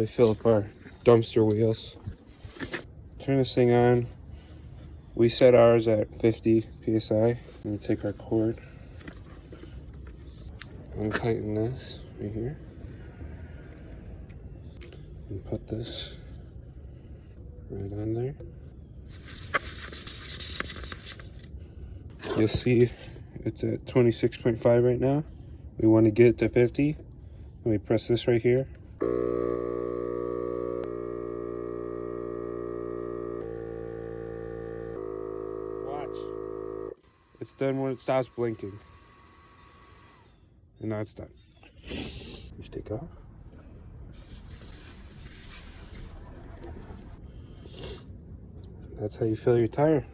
we fill up our dumpster wheels. Turn this thing on. We set ours at 50 psi. And take our cord and tighten this right here. And put this right on there. You'll see it's at 26.5 right now. We want to get it to 50. And we press this right here. Watch. It's done when it stops blinking. And now it's done. Just take it off. That's how you fill your tire.